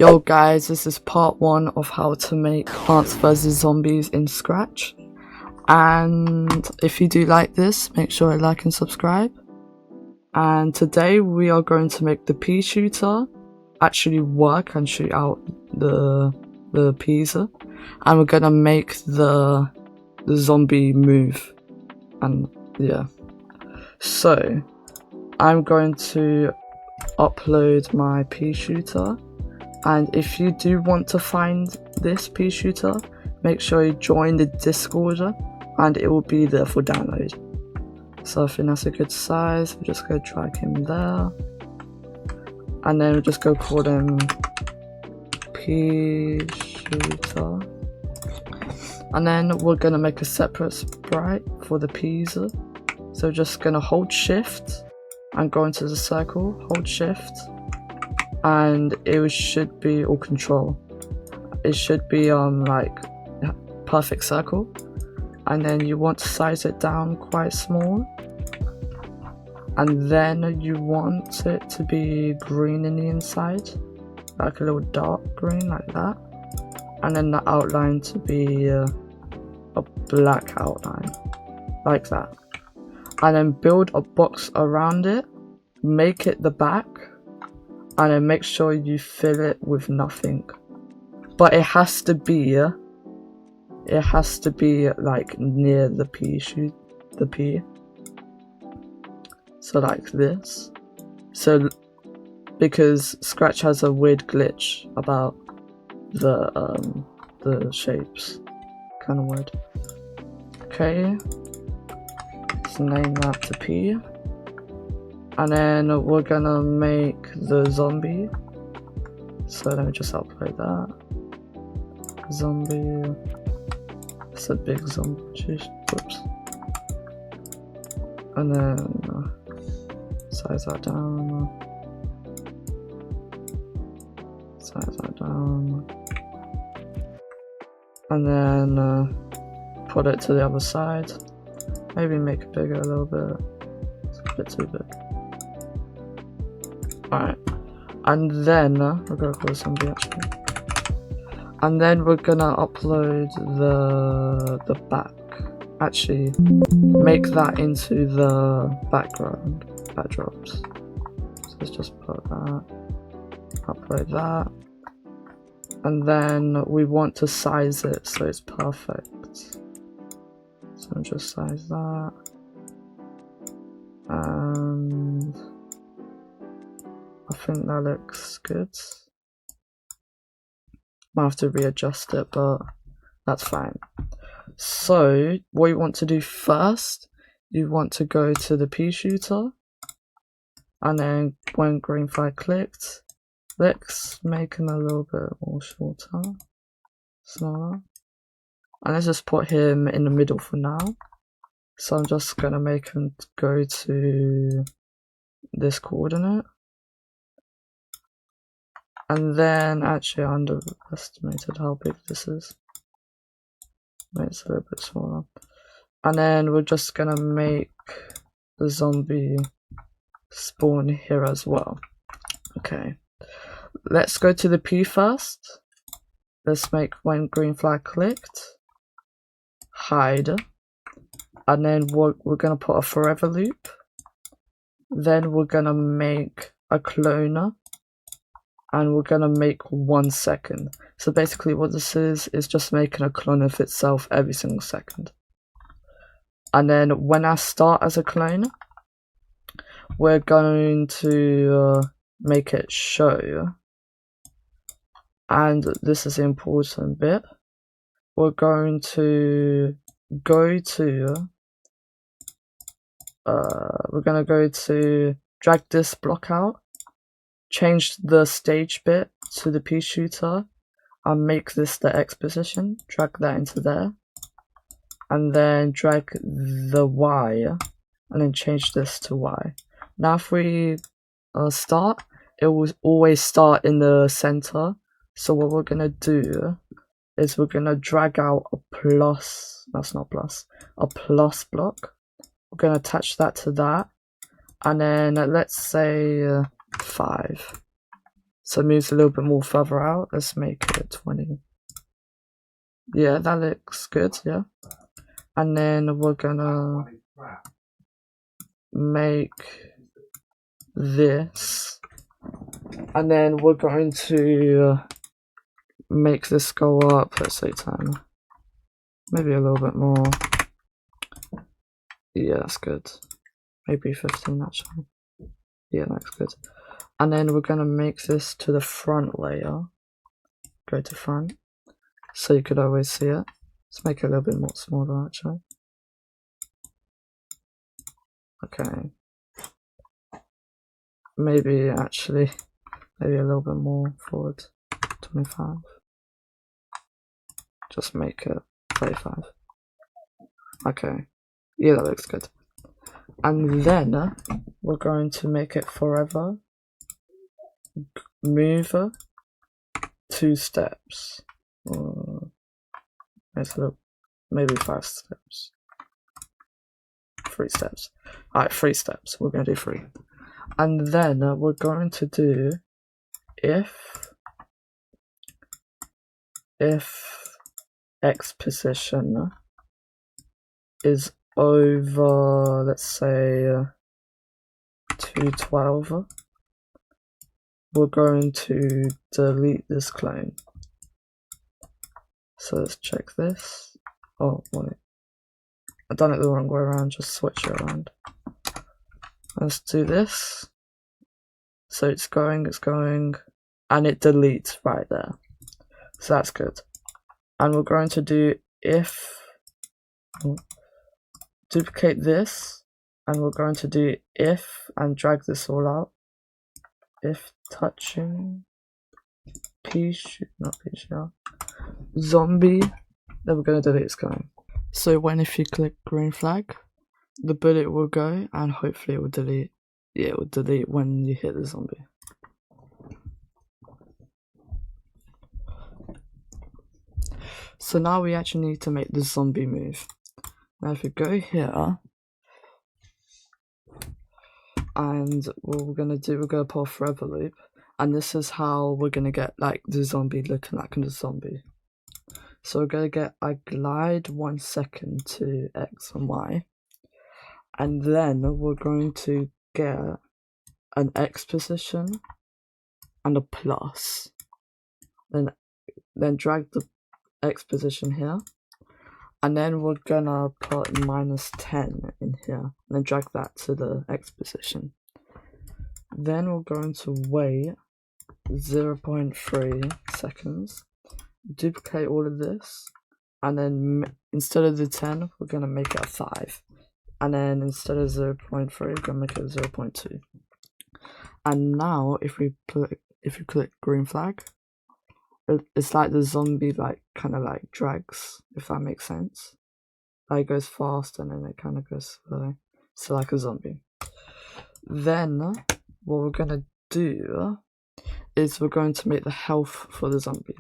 Yo guys, this is part 1 of how to make Plants vs Zombies in Scratch, and if you do like this, make sure to like and subscribe. And today we are going to make the Peashooter actually work and shoot out the peas, and we're gonna make the zombie move. And yeah, so I'm going to upload my Peashooter. And if you do want to find this Peashooter, make sure you join the Discord and it will be there for download. So I think that's a good size. We're just going to drag him there. And then we'll just go call him Peashooter. And then we're going to make a separate sprite for the peas. So we're just going to hold shift and go into the circle, hold shift. And it should be, or control, it should be like perfect circle, and then you want to size it down quite small, and then you want it to be green in the inside, like a little dark green like that, and then the outline to be a black outline like that, and then build a box around it, make it the back, and then make sure you fill it with nothing. But it has to be like near the pea. So like this. So because Scratch has a weird glitch about the shapes. Kinda weird. Okay. Let's name that to P. And then we're gonna make the zombie. So let me just upload that. Zombie. It's a big zombie. Whoops. And then size that down. Size that down. And then put it to the other side. Maybe make it bigger a little bit. It's a bit too big. Alright, and then we're gonna call zombie actually. And then we're gonna upload the back. Actually, make that into the background backdrops. So let's just put that, upload that, and then we want to size it so it's perfect. So I'll just size that, and I think that looks good. Might have to readjust it, but that's fine. So what you want to do first, you want to go to the Peashooter, and then when green flag clicked, let's make him a little bit more shorter, smaller. And let's just put him in the middle for now. So I'm just gonna make him go to this coordinate. And then, actually I underestimated how big this is. It's a little bit smaller. And then we're just gonna make the zombie spawn here as well. Okay. Let's go to the P first. Let's make when green flag clicked. Hide. And then we're gonna put a forever loop. Then we're gonna make a cloner. And we're gonna make 1 second. So basically what this is just making a clone of itself every single second. And then when I start as a clone, we're going to make it show. And this is the important bit. We're going to go to drag this block out. Change the stage bit to the Peashooter and make this the X position, drag that into there, and then drag the Y and then change this to Y. Now if we start, it will always start in the center. So what we're gonna do is we're gonna drag out a plus, that's not plus, a plus block. We're gonna attach that to that, and then let's say 5. So it moves a little bit more further out. Let's make it 20. Yeah, that looks good, yeah. And then we're gonna make this. And then we're going to make this go up, let's say 10. Maybe a little bit more. Yeah, that's good. Maybe 15 actually. Yeah, that's good. And then we're gonna make this to the front layer. Go to front. So you could always see it. Let's make it a little bit more smaller actually. Okay. Maybe a little bit more forward. 25. Just make it 35. Okay. Yeah, that looks good. And then we're going to make it forever. Move 2 steps. Maybe 5 steps. 3 steps. Alright, 3 steps. We're going to do 3. And then we're going to do if X position is over, let's say 212, we're going to delete this clone. So let's check this. Oh, wait. I've done it the wrong way around, just switch it around. Let's do this. So it's going, and it deletes right there. So that's good. And we're going to do duplicate this, and we're going to do if and drag this all out. If touching Peashooter, zombie, then we're going to delete this clone. So if you click green flag, the bullet will go and hopefully it will delete. Yeah, it will delete when you hit the zombie. So now we actually need to make the zombie move. Now if we go here, and what we're gonna pull a forever loop, and this is how we're gonna get like the zombie looking like the zombie. So we're gonna get a glide 1 second to X and Y, and then we're going to get an X position and a plus. Then drag the X position here, and then we're gonna put -10 in here, and then drag that to the X position. Then we're going to wait 0.3 seconds, duplicate all of this, and then instead of the 10, we're gonna make it a 5, and then instead of 0.3, we're gonna make it 0.2. And now if you click green flag, it's like the zombie kind of drags, if that makes sense. Like it goes fast and then it kind of goes slow. So like a zombie. Then what we're gonna do is we're going to make the health for the zombie.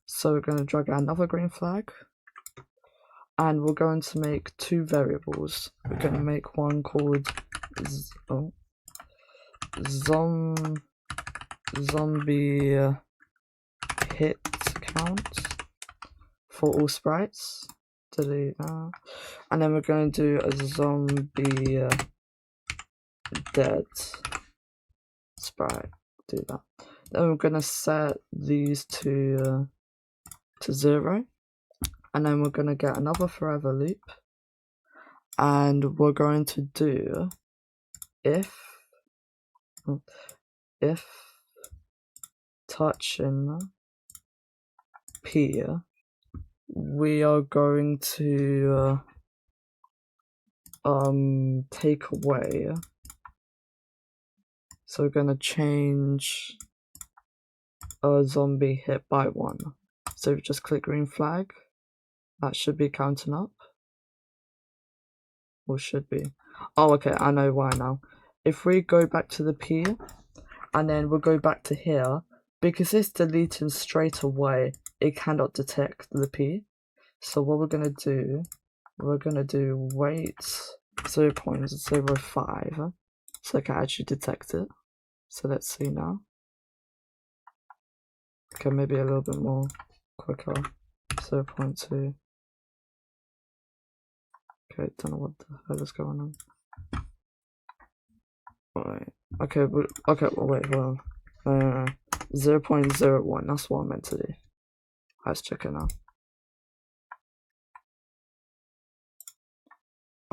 So we're gonna drag another green flag, and we're going to make 2 variables. We're gonna make one called zombie hit count for all sprites. Delete that. And then we're going to do a zombie dead sprite. Do that. Then we're going to set these to 0, and then we're going to get another forever loop, and we're going to do if touching P, we are going to take away. So we're gonna change a zombie hit by 1. So if you just click green flag, that should be counting up. Or should be. Oh, okay, I know why now. If we go back to the P, and then we'll go back to here, because it's deleting straight away, it cannot detect the P. So what we're gonna do wait 0.05, so it can actually detect it. So let's see now. Okay, maybe a little bit more quicker. 0.2. Okay, don't know what the hell is going on. Wait. Okay, but okay. Well, wait, hold on. 0.01. That's what I meant to do. Let's check it now.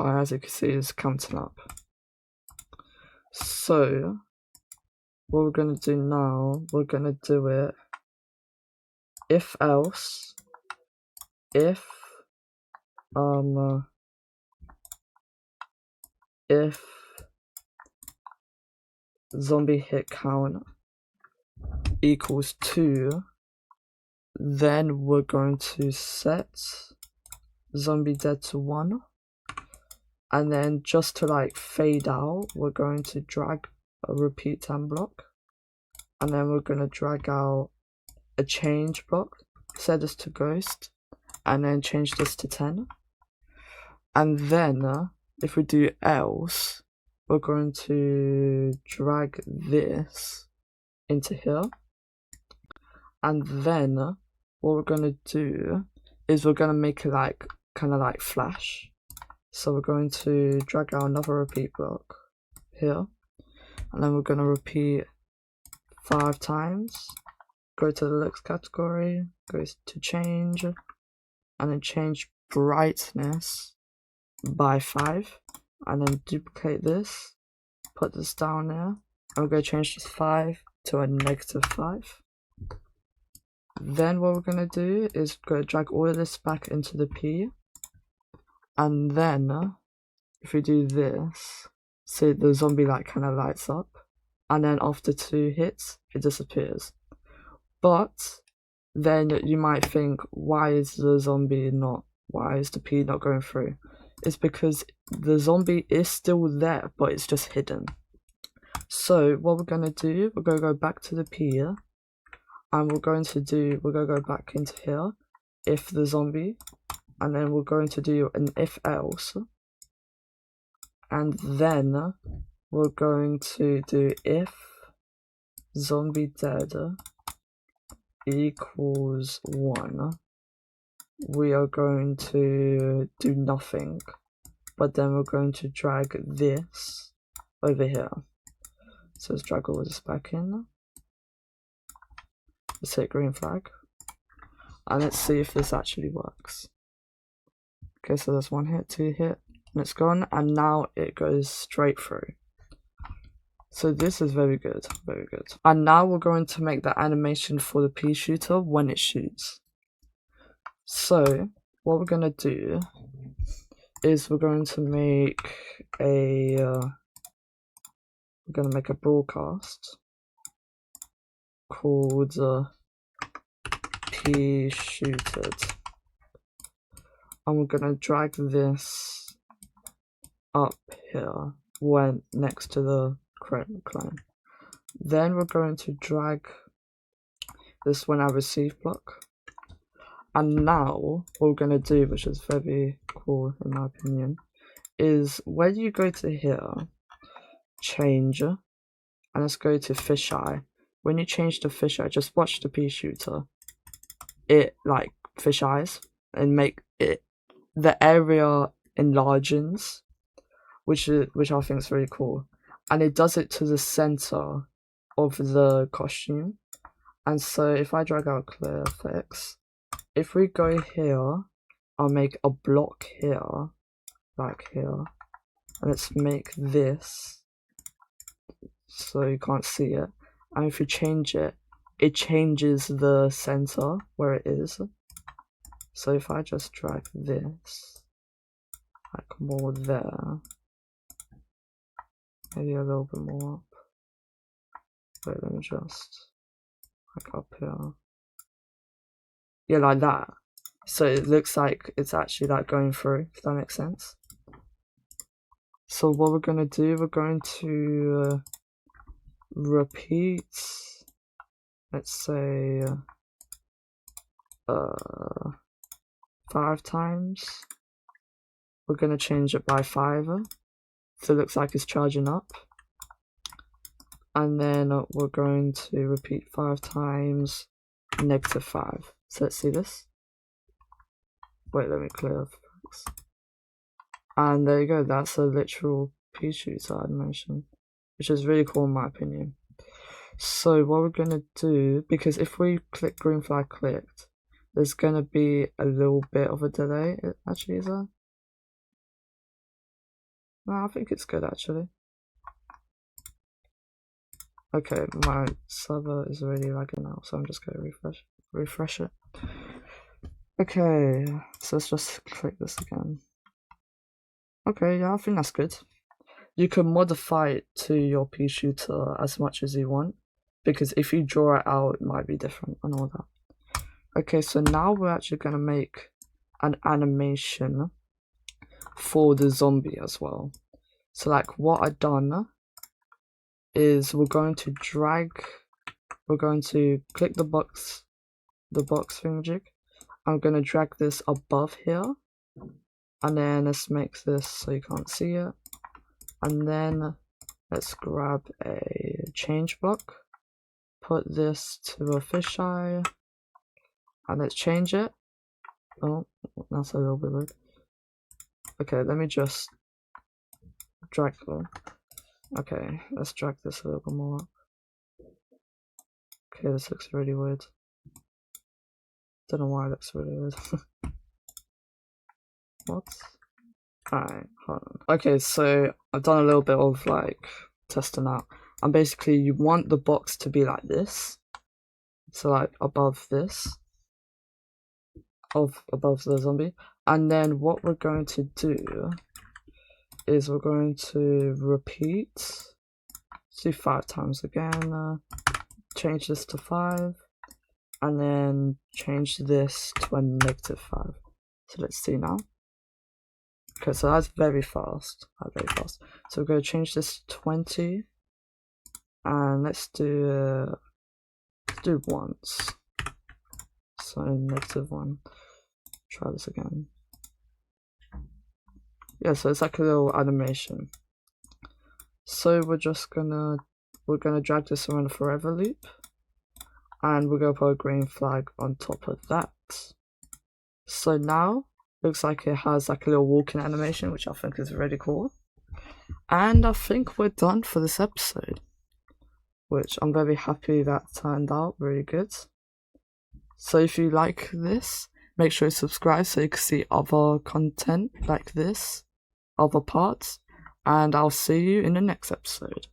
Alright, as you can see, it's counting up. So, what we're gonna do now, we're gonna do it if else, if zombie hit count equals 2, then we're going to set zombie dead to 1, and then just to like fade out, we're going to drag a repeat time block, and then we're going to drag out a change block, set this to ghost, and then change this to 10. And then if we do else, we're going to drag this into here, and then what we're going to do is we're going to make it like kind of like flash. So we're going to drag out another repeat block here, and then we're going to repeat 5 times, go to the looks category, go to change, and then change brightness by 5, and then duplicate this, put this down there, and we're going to change this 5 to a -5. Then what we're going to do is go drag all of this back into the P, and then if we do this, see the zombie like kind of lights up, and then after 2 hits it disappears. But then you might think, why is the P not going through? It's because the zombie is still there, but it's just hidden. So what we're going to do, we're going to go back to the P, and we're going to go back into here, if the zombie, and then we're going to do an if else, and then we're going to do if zombie dead equals 1, we are going to do nothing, but then we're going to drag this over here. So let's drag all this back in. Let's hit green flag, and let's see if this actually works. Okay, so there's 1 hit, 2 hit, and it's gone, and now it goes straight through. So this is very good, very good. And now we're going to make the animation for the Peashooter when it shoots. So what we're going to do is we're going to make a broadcast called Peashooter, and we're going to drag this up here when next to the clone. Then we're going to drag this when I receive block, and now what we're going to do, which is very cool in my opinion, is when you go to here, change, and let's go to fisheye. When you change to fisheye, just watch the Peashooter. It like fisheyes and make it, the area enlarges, which I think is very cool, and it does it to the center of the costume. And so if I drag out clear effects, if we go here, I'll make a block here, like here, and let's make this so you can't see it. And if you change it, it changes the center where it is. So if I just drag this like more there, maybe a little bit more up. Wait, let me just like up here. Yeah, like that. So it looks like it's actually like going through, if that makes sense. So what we're gonna do, we're going to repeat, let's say 5 times. We're gonna change it by 5, so it looks like it's charging up. And then we're going to repeat 5 times, -5. So let's see this. Wait, let me clear off. And there you go, that's a literal Peashooter animation, which is really cool in my opinion. So what we're gonna do, because if we click green flag clicked, there's gonna be a little bit of a delay. It actually is there? No, I think it's good actually. Okay, my server is already lagging out, so I'm just gonna refresh it. Okay, so let's just click this again. Okay, yeah, I think that's good. You can modify it to your Peashooter as much as you want, because if you draw it out, it might be different and all that. Okay, so now we're actually gonna make an animation for the zombie as well. So like what I've done is we're going to click the box thingamajig. I'm gonna drag this above here, and then let's make this so you can't see it, and then let's grab a change block, put this to a fisheye, and let's change it. Oh, that's a little bit weird. Okay, let me just drag them. Okay, let's drag this a little bit more up. Okay, this looks really weird. Don't know why it looks really weird. What? Alright, hold on. Okay, so I've done a little bit of like testing out. And basically you want the box to be like this. So like above this. Above the zombie. And then what we're going to do is we're going to repeat. Let's do 5 times again. Change this to 5. And then change this to a -5. So let's see now. Okay, so that's very fast. So we're going to change this to 20. And let's do once. So -1. Try this again. Yeah, so it's like a little animation. So we're gonna drag this around a forever loop, and we're gonna put a green flag on top of that. So now looks like it has like a little walking animation, which I think is really cool. And I think we're done for this episode, which I'm very happy that turned out really good. So if you like this, make sure you subscribe so you can see other content like this, other parts, and I'll see you in the next episode.